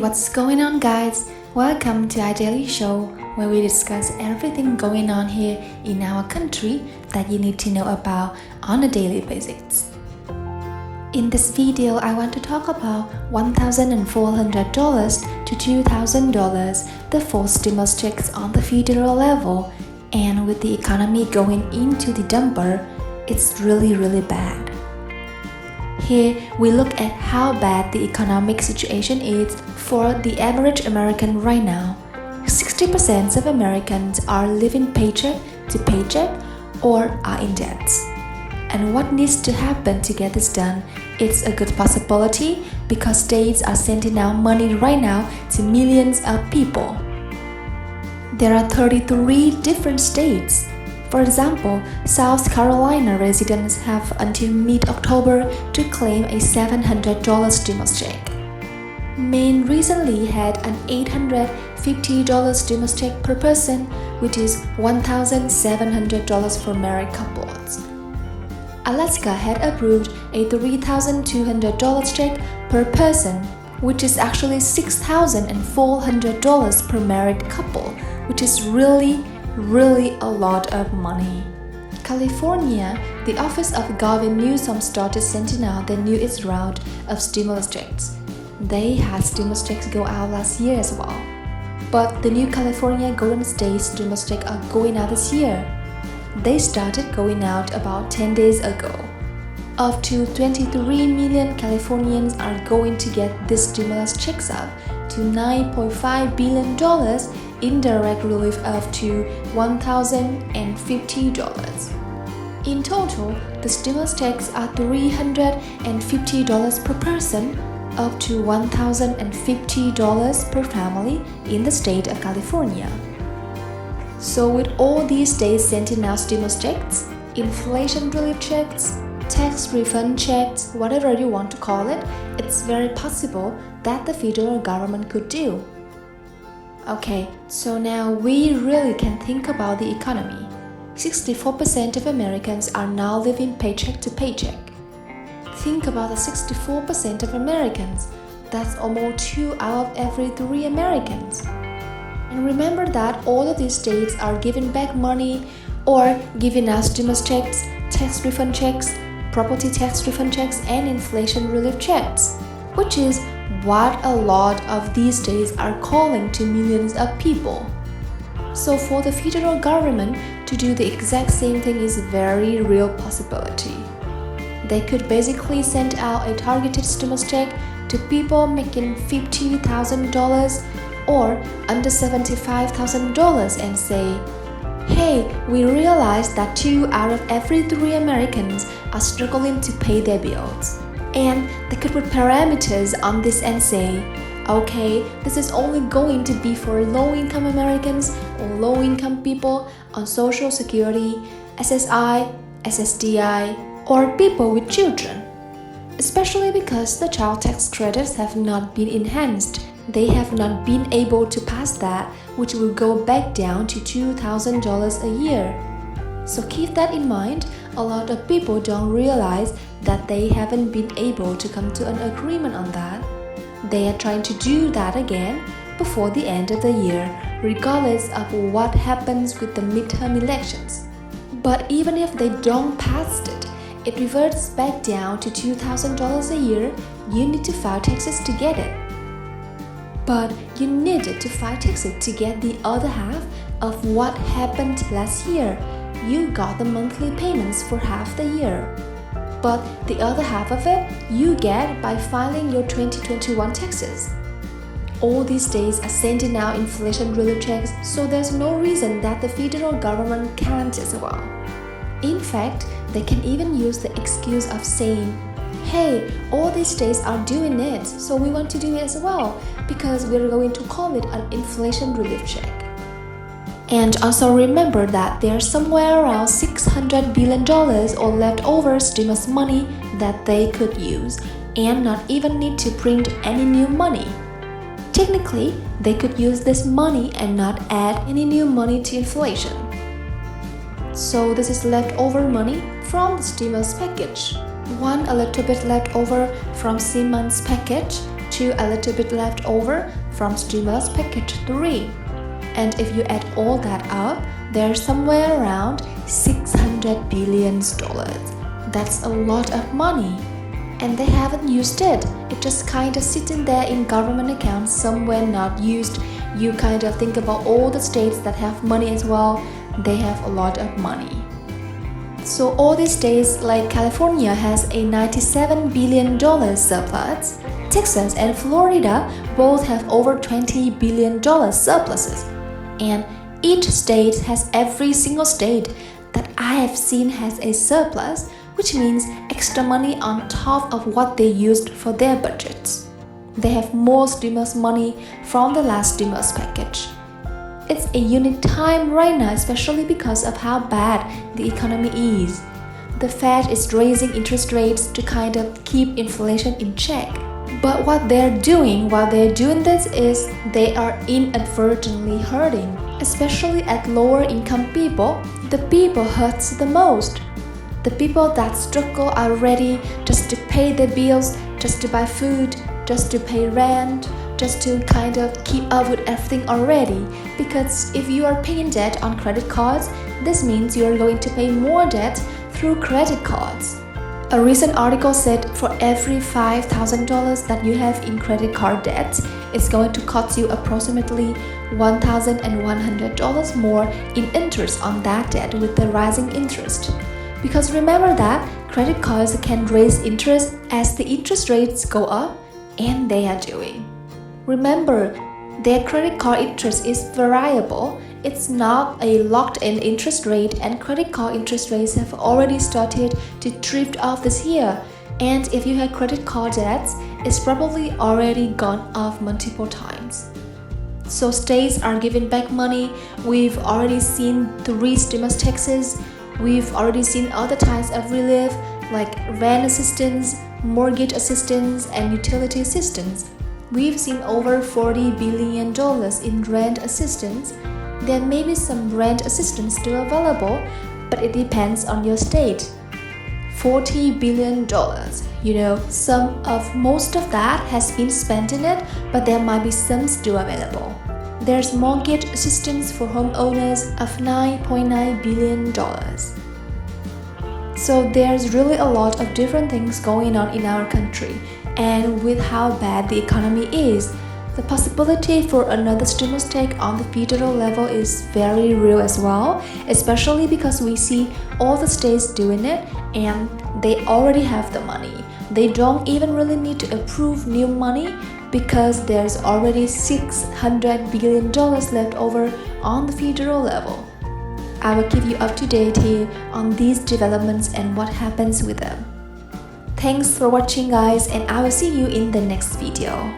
What's going on, guys? Welcome to our daily show where we discuss everything going on here in our country that you need to know about on a daily basis. In this video, I want to talk about $1,400 to $2,000, the 4 stimulus checks on the federal level, and with the economy going into the dumper, it's really bad. Here, we look at how bad the economic situation is for the average American right now. 60% of Americans are living paycheck to paycheck or are in debt. And what needs to happen to get this done? It's a good possibility because states are sending out money right now to millions of people. There are 33 different states. For example, South Carolina residents have until mid-October to claim a $700 stimulus check. Maine recently had an $850 stimulus check per person, which is $1,700 for married couples. Alaska had approved a $3,200 check per person, which is actually $6,400 per married couple, which is really a lot of money. California, the office of Gavin Newsom started sending out the newest round of stimulus checks. They had stimulus checks go out last year as well. But the new California Golden State stimulus checks are going out this year. They started going out about 10 days ago. Up to 23 million Californians are going to get these stimulus checks up to $9.5 billion in direct relief up to $1,050. In total, the stimulus checks are $350 per person, up to $1,050 per family in the state of California. So with all these states sending out stimulus checks, inflation relief checks, tax refund checks, whatever you want to call it, it's very possible that the federal government could do. Okay, so now we really can think about the economy. 64% of Americans are now living paycheck to paycheck. Think about the 64% of Americans. That's almost 2 out of every 3 Americans. And remember that all of these states are giving back money or giving us stimulus checks, tax refund checks, property tax refund checks, and inflation relief checks, which is what a lot of these states are calling to millions of people. So for the federal government to do the exact same thing is a very real possibility. They could basically send out a targeted stimulus check to people making $50,000 or under $75,000 and say, hey, we realize that 2 out of every 3 Americans are struggling to pay their bills. And they could put parameters on this and say, okay, this is only going to be for low-income Americans or low-income people on Social Security, SSI, SSDI, or people with children. Especially because the child tax credits have not been enhanced. They have not been able to pass that, which will go back down to $2,000 a year. So keep that in mind. A lot of people don't realize that they haven't been able to come to an agreement on that. They are trying to do that again before the end of the year, regardless of what happens with the midterm elections. But even if they don't pass it, it reverts back down to $2,000 a year. You need to file taxes to get it. But you needed to file taxes to get the other half of what happened last year. You got the monthly payments for half the year. But the other half of it you get by filing your 2021 taxes. All these states are sending out inflation relief checks, so there's no reason that the federal government can't as well. In fact, they can even use the excuse of saying, hey, all these states are doing it, so we want to do it as well because we're going to call it an inflation relief check. And also remember that there's somewhere around $600 billion or leftover stimulus money that they could use and not even need to print any new money. Technically, they could use this money and not add any new money to inflation. So this is leftover money from the stimulus package. A little bit left over from 6 months package to a little bit left over from stimulus package 3. And if you add all that up, there's somewhere around $600 billion. That's a lot of money. And they haven't used it. It just kind of sitting there in government accounts somewhere not used. You kind of think about all the states that have money as well. They have a lot of money. So all these states like California has a $97 billion surplus. Texas and Florida both have over $20 billion surpluses. And each state has every single state that I have seen has a surplus, which means extra money on top of what they used for their budgets. They have more stimulus money from the last stimulus package. It's a unique time right now, especially because of how bad the economy is. The Fed is raising interest rates to kind of keep inflation in check. But what they're doing while they're doing this is they are inadvertently hurting, especially at lower income people. The people hurts the most. The people that struggle already just to pay their bills, just to buy food, just to pay rent, just to kind of keep up with everything already. Because if you are paying debt on credit cards, this means you are going to pay more debt through credit cards. A recent article said for every $5,000 that you have in credit card debt, it's going to cost you approximately $1,100 more in interest on that debt with the rising interest. Because remember that credit cards can raise interest as the interest rates go up, and they are doing. Remember, their credit card interest is variable. It's not a locked-in interest rate, and credit card interest rates have already started to drift off this year. And if you have credit card debts, it's probably already gone off multiple times. So states are giving back money. We've already seen 3 stimulus taxes. We've already seen other types of relief like rent assistance, mortgage assistance, and utility assistance. We've seen over $40 billion in rent assistance. There may be some rent assistance still available, but it depends on your state. $40 billion. Most of that has been spent in it, but there might be some still available. There's mortgage assistance for homeowners of $9.9 billion. So there's really a lot of different things going on in our country, and with how bad the economy is, the possibility for another stimulus take on the federal level is very real as well, especially because we see all the states doing it and they already have the money. They don't even really need to approve new money because there's already $600 billion left over on the federal level. I will keep you up to date here on these developments and what happens with them. Thanks for watching guys, and I will see you in the next video.